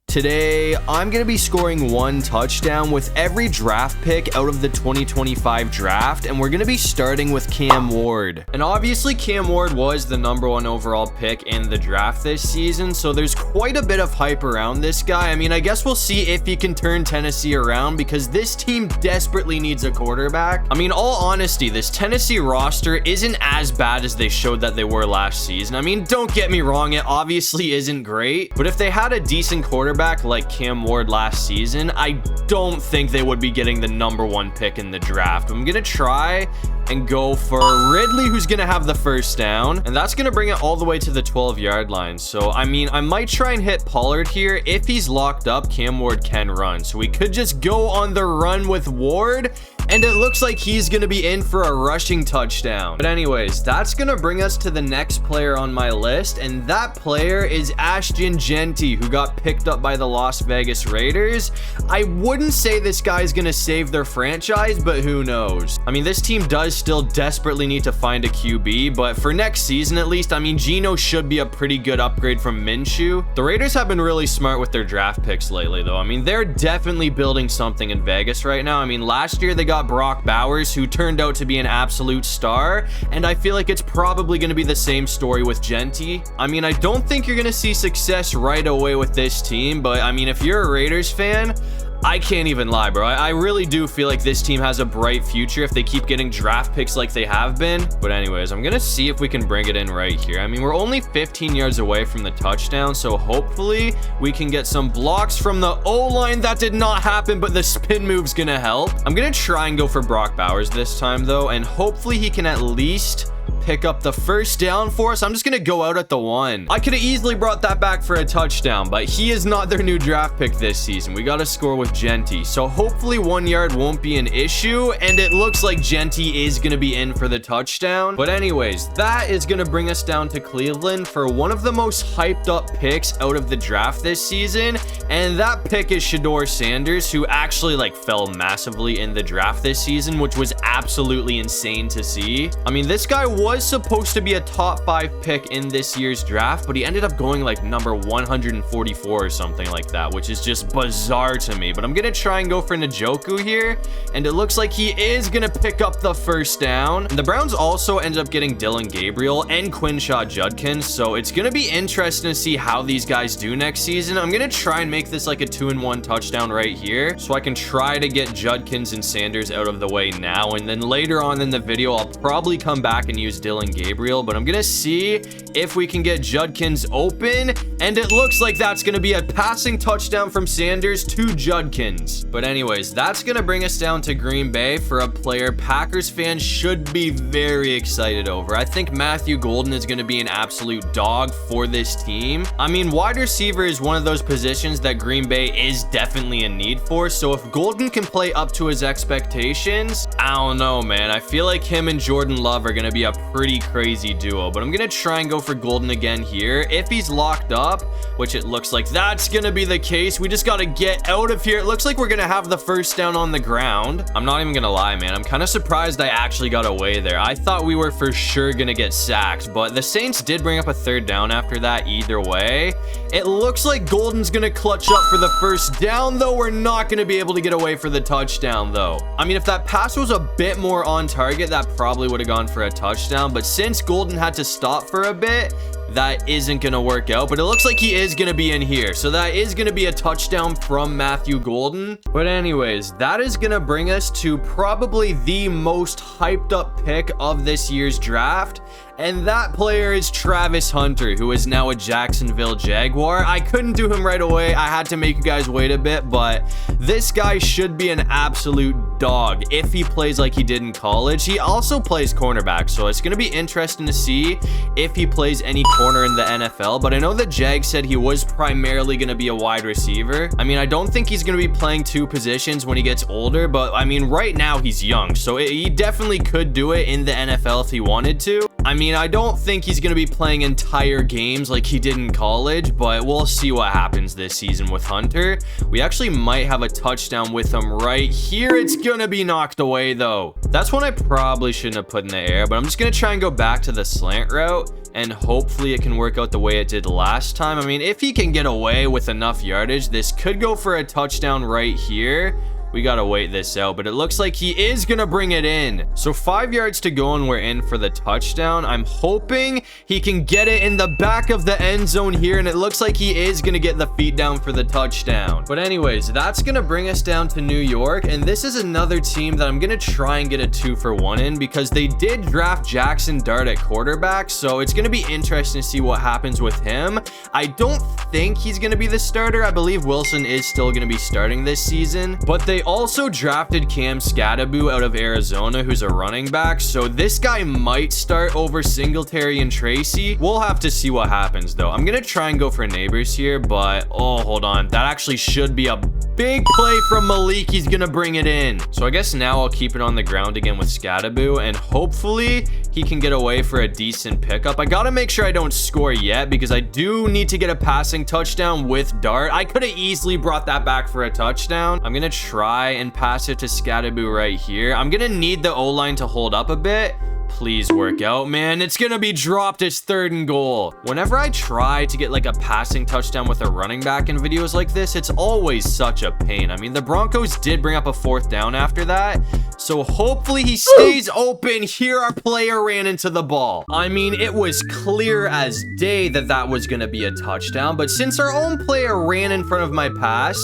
Today, I'm going to be scoring 1 touchdown with every draft pick out of the 2025 draft, and we're going to be starting with Cam Ward. And obviously, Cam Ward was the #1 overall pick in the draft this season, so there's quite a bit of hype around this guy. I mean, I guess we'll see if he can turn Tennessee around because this team desperately needs a quarterback. I mean, all honesty, this Tennessee roster isn't as bad as they showed that they were last season. I mean, don't get me wrong, it obviously isn't great, but if they had a decent quarterback like Cam Ward last season, I don't think they would be getting the #1 pick in the draft. I'm gonna try and go for Ridley, who's gonna have the first down, and that's gonna bring it all the way to the 12-yard line. So I mean, I might try and hit Pollard here. If he's locked up, Cam Ward can run, so we could just go on the run with Ward, and it looks like he's gonna be in for a rushing touchdown. But anyways, that's gonna bring us to the next player on my list, and that player is Ashton Genty, who got picked up by the Las Vegas Raiders. I wouldn't say this guy's gonna save their franchise, but who knows? I mean, this team does still desperately need to find a QB, but for next season at least, I mean, Geno should be a pretty good upgrade from Minshew. The Raiders have been really smart with their draft picks lately, though. I mean, they're definitely building something in Vegas right now. I mean, last year they got Brock Bowers, who turned out to be an absolute star, and I feel like it's probably going to be the same story with Genty. I mean, I don't think you're going to see success right away with this team, but I mean, if you're a Raiders fan, I can't even lie, bro. I really do feel like this team has a bright future if they keep getting draft picks like they have been. But anyways, I'm gonna see if we can bring it in right here. I mean, we're only 15 yards away from the touchdown, so hopefully we can get some blocks from the O-line. That did not happen, but the spin move's gonna help. I'm gonna try and go for Brock Bowers this time, though, and hopefully he can at least pick up the first down for us. I'm just gonna go out at the 1. I could have easily brought that back for a touchdown, but he is not their new draft pick this season. We gotta score with Genty, so hopefully 1 yard won't be an issue, and it looks like Genty is gonna be in for the touchdown. But anyways, that is gonna bring us down to Cleveland for one of the most hyped up picks out of the draft this season, and that pick is Shidor Sanders, who actually fell massively in the draft this season, which was absolutely insane to see. I mean, this guy was supposed to be a top 5 pick in this year's draft, but he ended up going number 144 or something like that, which is just bizarre to me. But I'm gonna try and go for Njoku here, and it looks like he is gonna pick up the first down. And the Browns also ended up getting Dylan Gabriel and Quinshaw Judkins, so it's gonna be interesting to see how these guys do next season. I'm gonna try and make this a 2-and-1 touchdown right here, so I can try to get Judkins and Sanders out of the way now, and then later on in the video I'll probably come back and use Dylan Gabriel. But I'm gonna see if we can get Judkins open, and it looks like that's gonna be a passing touchdown from Sanders to Judkins. But anyways, that's gonna bring us down to Green Bay for a player Packers fans should be very excited over. I think Matthew Golden is gonna be an absolute dog for this team. I mean, wide receiver is one of those positions that Green Bay is definitely in need for, so if Golden can play up to his expectations, I don't know, man. I feel like him and Jordan Love are gonna be a pretty crazy duo. But I'm gonna try and go for Golden again here. If he's locked up, which it looks like that's gonna be the case, we just gotta get out of here. It looks like we're gonna have the first down on the ground. I'm not even gonna lie, man, I'm kind of surprised I actually got away there. I thought we were for sure gonna get sacked, but the Saints did bring up a 3rd down after that either way. It looks like Golden's gonna clutch up for the first down, though. We're not gonna be able to get away for the touchdown, though. I mean, if that pass was a bit more on target, that probably would have gone for a touchdown, but since Golden had to stop for a bit, that isn't gonna work out. But it looks like he is gonna be in here, so that is gonna be a touchdown from Matthew Golden. But anyways, that is gonna bring us to probably the most hyped up pick of this year's draft, and that player is Travis Hunter, who is now a Jacksonville Jaguar. I couldn't do him right away. I had to make you guys wait a bit, but this guy should be an absolute dog if he plays like he did in college. He also plays cornerback, so it's going to be interesting to see if he plays any corner in the NFL, but I know that Jag said he was primarily going to be a wide receiver. I mean, I don't think he's going to be playing 2 positions when he gets older, but I mean, right now he's young, so he definitely could do it in the NFL if he wanted to. I mean, I don't think he's going to be playing entire games like he did in college, but we'll see what happens this season with Hunter. We actually might have a touchdown with him right here. It's going to be knocked away, though. That's one I probably shouldn't have put in the air, but I'm just going to try and go back to the slant route, and hopefully it can work out the way it did last time. I mean, if he can get away with enough yardage, this could go for a touchdown right here. We gotta wait this out, but it looks like he is gonna bring it in. So 5 yards to go and we're in for the touchdown. I'm hoping he can get it in the back of the end zone here, and it looks like he is gonna get the feet down for the touchdown. But anyways, that's gonna bring us down to New York, and this is another team that I'm gonna try and get a 2-for-1 in, because they did draft Jackson Dart at quarterback, so it's gonna be interesting to see what happens with him. I don't think he's gonna be the starter. I believe Wilson is still gonna be starting this season, but they also drafted Cam Scattaboo out of Arizona, who's a running back, so this guy might start over Singletary and Tracy. We'll have to see what happens, though. I'm gonna try and go for neighbors here, but oh, hold on, that actually should be a big play from Malik. He's gonna bring it in. So I guess now I'll keep it on the ground again with Scattaboo, and hopefully he can get away for a decent pickup. I gotta make sure I don't score yet, because I do need to get a passing touchdown with Dart. I could have easily brought that back for a touchdown. I'm gonna try and pass it to Scattaboo right here. I'm gonna need the O-line to hold up a bit. Please work out, man. It's gonna be dropped. It's 3rd and goal. Whenever I try to get like a passing touchdown with a running back in videos like this, it's always such a pain. I mean, the Broncos did bring up a 4th down after that, so hopefully he stays open. Here our player ran into the ball. I mean, it was clear as day that that was gonna be a touchdown, but since our own player ran in front of my pass,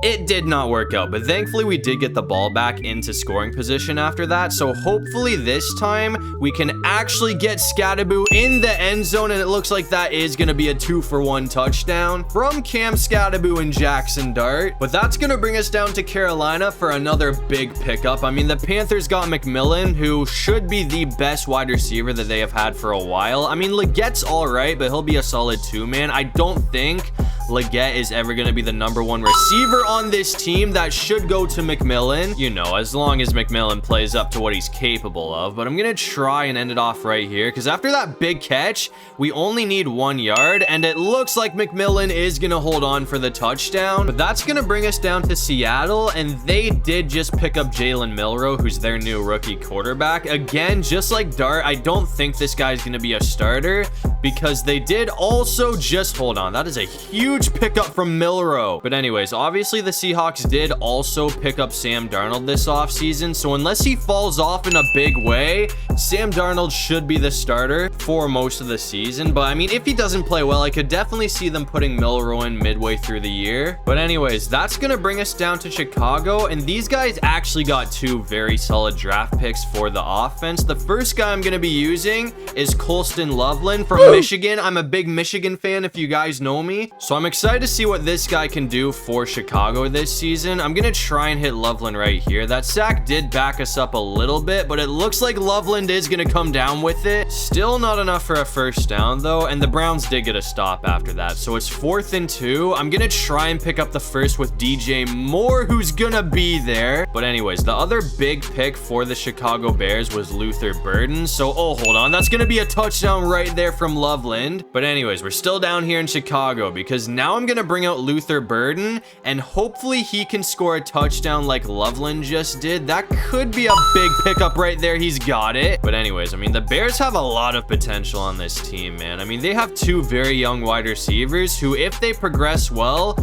it did not work out. But thankfully we did get the ball back into scoring position after that, so hopefully this time we can actually get Scattaboo in the end zone, and it looks like that is going to be a 2-for-1 touchdown from Cam Scattaboo and Jackson Dart. But that's going to bring us down to Carolina for another big pickup. I mean, the Panthers got McMillan, who should be the best wide receiver that they have had for a while. I mean, Legette's all right, but he'll be a solid 2-man. I don't think Legette is ever going to be the #1 receiver on this team. That should go to McMillan, you know, as long as McMillan plays up to what he's capable of. But I'm going to try and end it off right here, because after that big catch, we only need 1 yard, and it looks like McMillan is going to hold on for the touchdown. But that's going to bring us down to Seattle, and they did just pick up Jaylen Milrod, who's their new rookie quarterback. Again, just like Dart, I don't think this guy's going to be a starter, because they did also just, hold on, that is a huge pickup from Milrod. But anyways, obviously the Seahawks did also pick up Sam Darnold this offseason, so unless he falls off in a big way, Sam Darnold should be the starter for most of the season. But I mean, if he doesn't play well, I could definitely see them putting Milrod in midway through the year. But anyways, that's gonna bring us down to Chicago, and these guys actually got 2 very solid draft picks for the offense. The first guy I'm gonna be using is Coloulston Lovelin from Michigan. I'm a big Michigan fan, if you guys know me, so I'm excited to see what this guy can do for Chicago this season. I'm gonna try and hit Lovelin right here. That sack did back us up a little bit, but it looks like Loveland is gonna come down with it. Still not enough for a 1st down though, and the Browns did get a stop after that, so it's 4th and 2. I'm gonna try and pick up the first with DJ Moore, who's gonna be there. But anyways, the other big pick for the Chicago Bears was Luther Burden, so oh, hold on, that's gonna be a touchdown right there from Loveland. But anyways, we're still down here in Chicago, because now I'm gonna bring out Luther Burden, and hopefully he can score a touchdown like Loveland just did. That could be a big pickup right there. He's got it. But anyways, I mean, the Bears have a lot of potential on this team, man. I mean, they have 2 very young wide receivers who, if they progress well,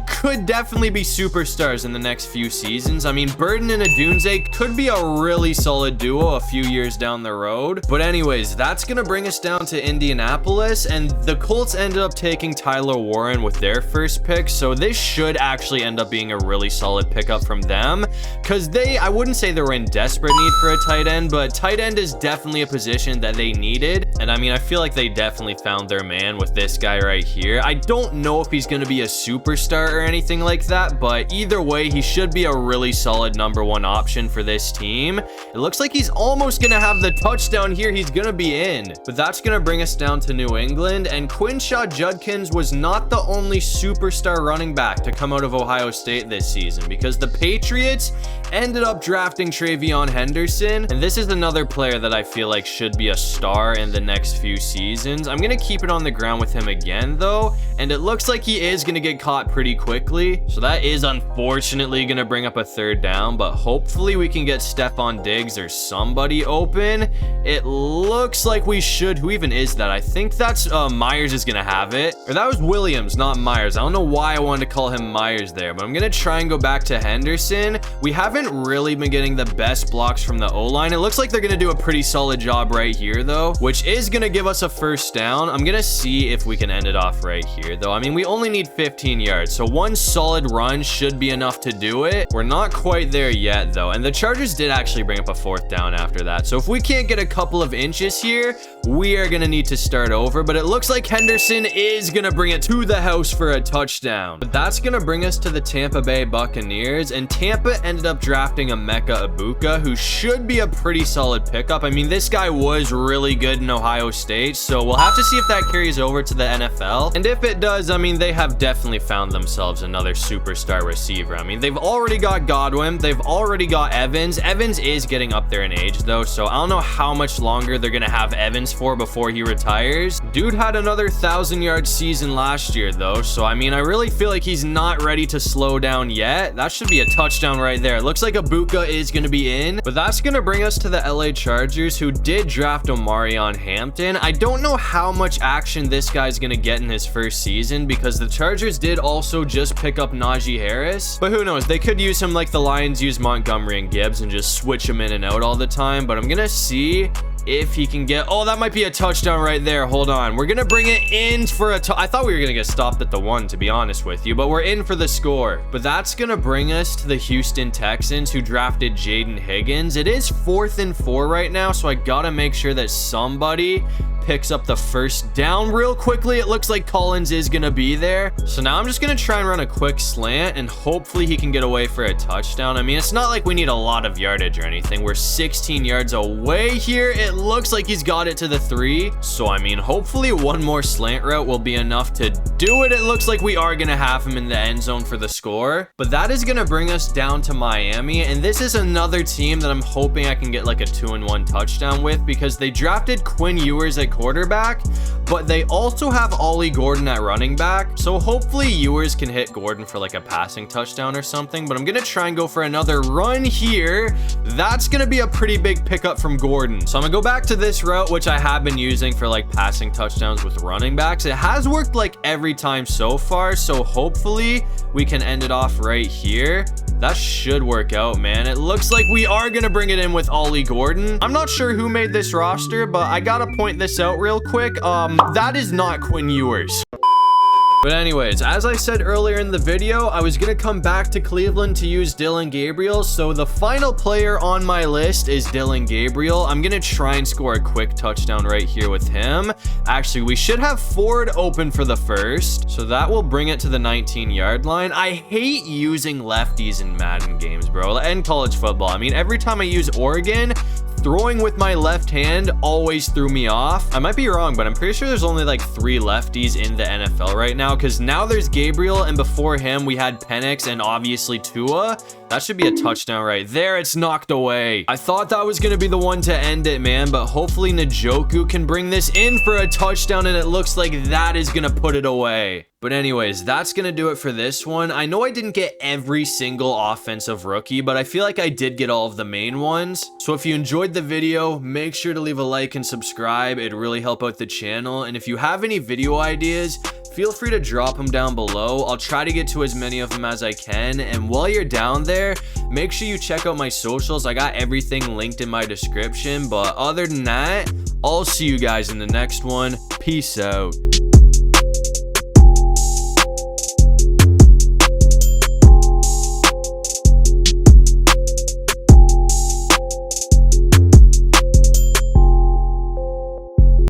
could definitely be superstars in the next few seasons. I mean, Burden and Adunze could be a really solid duo a few years down the road. But anyways, that's gonna bring us down to Indianapolis, and the Colts ended up taking Tyler Warren with their first pick, so this should actually end up being a really solid pickup from them, because I wouldn't say they were in desperate need for a tight end, but tight end is definitely a position that they needed. And I mean, I feel like they definitely found their man with this guy right here. I don't know if he's gonna be a superstar or anything like that, but either way, he should be a really solid #1 option for this team. It looks like he's almost gonna have the touchdown here. He's gonna be in. But that's gonna bring us down to New England, and Quinshaw Judkins was not the only superstar running back to come out of Ohio State this season, because the Patriots ended up drafting Tayon Henderson, and this is another player that I feel like should be a star in the next few seasons. I'm gonna keep it on the ground with him again though, and it looks like he is gonna get caught pretty quickly, so that is unfortunately gonna bring up a third down, but hopefully we can get Stephon Diggs or somebody open. It looks like we should. Who even is that? I think that's Myers is gonna have it, or that was Williams, not Myers. I don't know why I wanted to call him Myers there, but I'm gonna try and go back to Henderson. We haven't really been getting the best blocks from the O-line. It looks like they're gonna do a pretty solid job right here though, which is gonna give us a first down. I'm gonna see if we can end it off right here though. I mean, we only need 15 yards, so one solid run should be enough to do it. We're not quite there yet though, and the Chargers did actually bring up a fourth down after that, so if we can't get a couple of inches here, we are gonna need to start over. But it looks like Henderson is gonna bring it to the house for a touchdown. But that's gonna bring us to the Tampa Bay Buccaneers, and Tampa ended up drafting a Mecca Ibuka, who should be a pretty solid pickup. I mean, this guy was really good in Ohio State, so we'll have to see if that carries over to the NFL, and if it does, I mean, they have definitely found themselves another superstar receiver. I mean, they've already got Godwin, they've already got Evans. Evans is getting up there in age though, so I don't know how much longer they're gonna have Evans for before he retires. Dude had another 1,000-yard season last year though, so I mean, I really feel like he's not ready to slow down yet. That should be a touchdown right there. It looks like Ibuka is gonna be in, but that's gonna bring us to the LA Chargers, who did draft Omar Hampton. I don't know how much action this guy's gonna get in his first season, because the Chargers did also just pick up Najee Harris, but who knows, they could use him like the Lions use Montgomery and Gibbs and just switch him in and out all the time. But I'm gonna see if he can get, oh, that might be a touchdown right there. Hold on, we're gonna bring it in for a I thought we were gonna get stopped at the 1, to be honest with you, but we're in for the score. But that's gonna bring us to the Houston Texans, who drafted Jaden Higgins. It is 4th and 4 right now, so I gotta make sure that somebody picks up the first down real quickly. It looks like Collins is gonna be there, so now I'm just gonna try and run a quick slant, and hopefully he can get away for a touchdown. I mean, it's not like we need a lot of yardage or anything. We're 16 yards away here. It looks like he's got it to the 3, so I mean, hopefully one more slant route will be enough to do it. It looks like we are gonna have him in the end zone for the score. But that is gonna bring us down to Miami, and this is another team that I'm hoping I can get like a 2-and-1 touchdown with, because they drafted Quinn Ewers at quarterback, but they also have Olly Gordon at running back, so hopefully Ewers can hit Gordon for like a passing touchdown or something. But I'm gonna try and go for another run here. That's gonna be a pretty big pickup from Gordon, so I'm gonna go back to this route, which I have been using for like passing touchdowns with running backs. It has worked like every time so far, so hopefully we can end it off right here. That should work out, man. It looks like we are gonna bring it in with Olly Gordon. I'm not sure who made this roster, but I gotta point this out real quick. That is not Quinn Ewers. But anyways, as I said earlier in the video, I was gonna come back to Cleveland to use Dillon Gabriel, so the final player on my list is Dillon Gabriel. I'm gonna try and score a quick touchdown right here with him. Actually, we should have Ford open for the first, so that will bring it to the 19-yard line. I hate using lefties in Madden games, bro, and college football. I mean, every time I use Oregon, throwing with my left hand always threw me off. I might be wrong, but I'm pretty sure there's only like 3 lefties in the NFL right now, because now there's Gabriel, and before him we had Penix and obviously Tua. That should be a touchdown right there. It's knocked away. I thought that was gonna be the one to end it, man, but hopefully Njoku can bring this in for a touchdown, and it looks like that is gonna put it away. But anyways, that's gonna do it for this one. I know I didn't get every single offensive rookie, but I feel like I did get all of the main ones. So if you enjoyed the video, make sure to leave a like and subscribe. It'd really help out the channel. And if you have any video ideas, feel free to drop them down below. I'll try to get to as many of them as I can. And while you're down there, make sure you check out my socials. I got everything linked in my description. But other than that, I'll see you guys in the next one. Peace out.